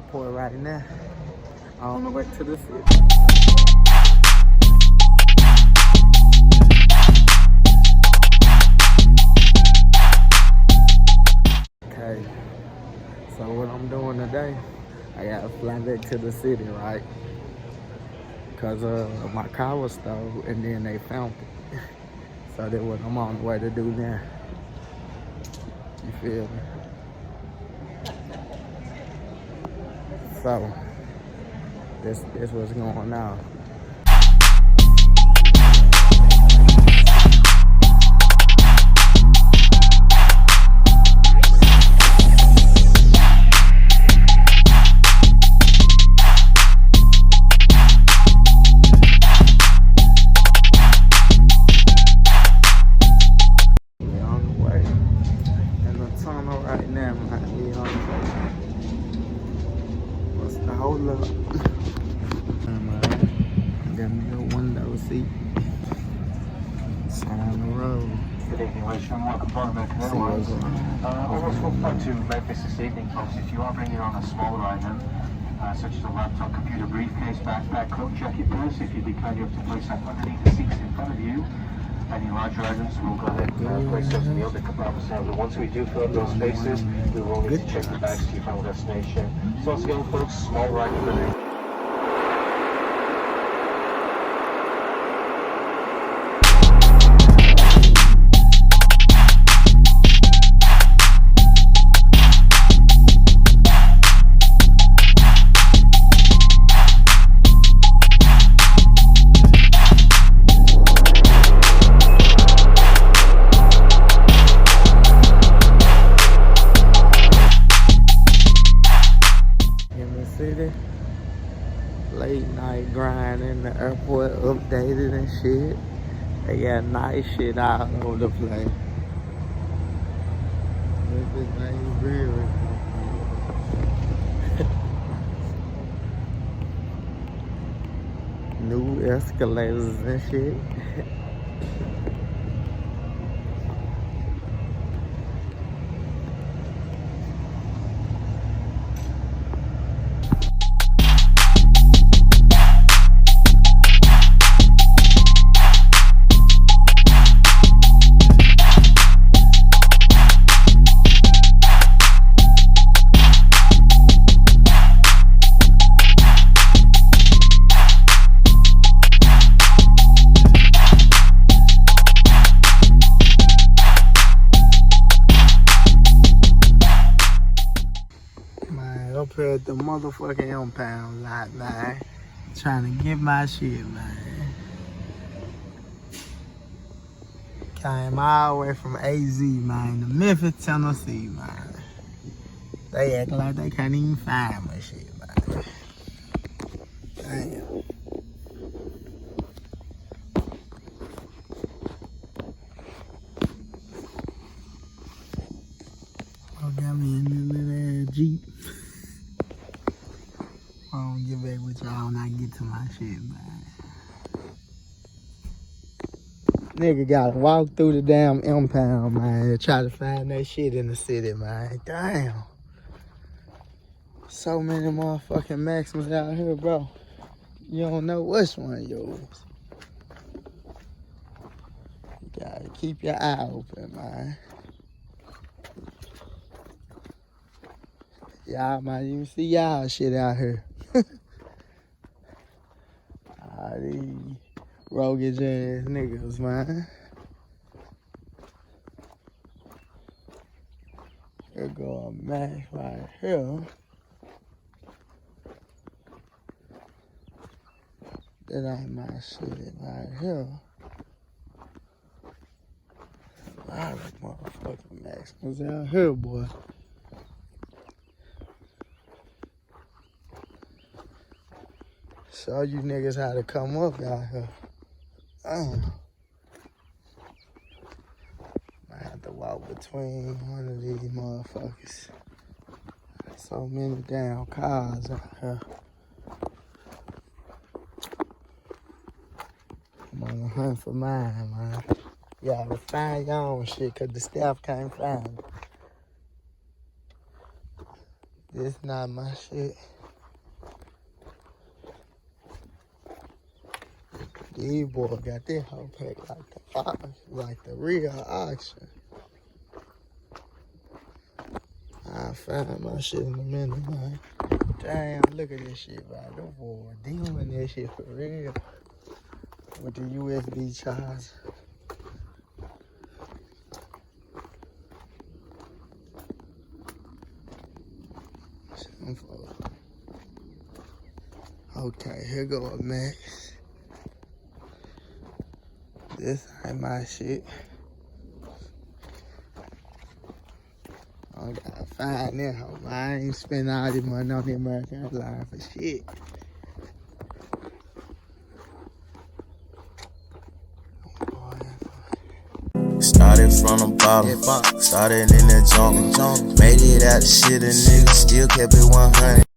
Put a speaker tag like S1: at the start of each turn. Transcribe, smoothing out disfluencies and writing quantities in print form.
S1: airport right now. On the way to the city. Okay, so what I'm doing today, I gotta fly back to the city, right? Cause my car was stolen and then they found it. So that's what I'm on the way to do now. You feel me? So this what's going on. We on the way in the tunnel right now, man. We on the way. What's the hold up? Got me a window seat. It's on the road.
S2: Good evening, ladies and welcome to American Airlines. I was going back to Memphis this evening, folks. If you are bringing on a smaller item, such as a laptop, computer, briefcase, backpack, coat, jacket, purse, if you'd be kind enough to place that underneath the seats in front of you. Any larger items, we'll go ahead and place those in the other compartments now. But once we do fill up those spaces, we will need to check the bags to your final destination. So once again, folks, small item.
S1: City, late night grind in the airport, updated and shit. They got nice shit all over the place. Everything real. New escalators and shit. Up here at the motherfucking Impound lot, man. Trying to get my shit, man. Came all the way from AZ, man, to Memphis, Tennessee, man. They act like they can't even find my shit, man. Damn. Oh, got me in this little ass Jeep. I'm gonna get back with y'all when I get to my shit, man. Nigga gotta walk through the damn Impound, man, and try to find that shit in the city, man. Damn. So many motherfucking Maxims out here, bro. You don't know which one yours. You gotta keep your eye open, man. Y'all might even see y'all shit out here. These roguish ass niggas, man. Here go a Max right here. That ain't my shit right here. A lot of motherfucking Maxims out here, boy. Show you niggas how to come up out here. I have to walk between one of these motherfuckers. So many damn cars out here. I'm on the hunt for mine, man. Y'all find your own shit, cause the staff can't find it. This not my shit. These boys got this whole pack like the real auction. I'll find my shit in a minute, man. Damn, look at this shit, bro. Them boys doing that shit for real. With the USB charge. Okay, here go a Max. This ain't my shit. I gotta find that hoe. I ain't spend all this money on the American line for shit.
S3: Started from the bottom, started in the jungle, made it out the shit, a nigga still kept it 100.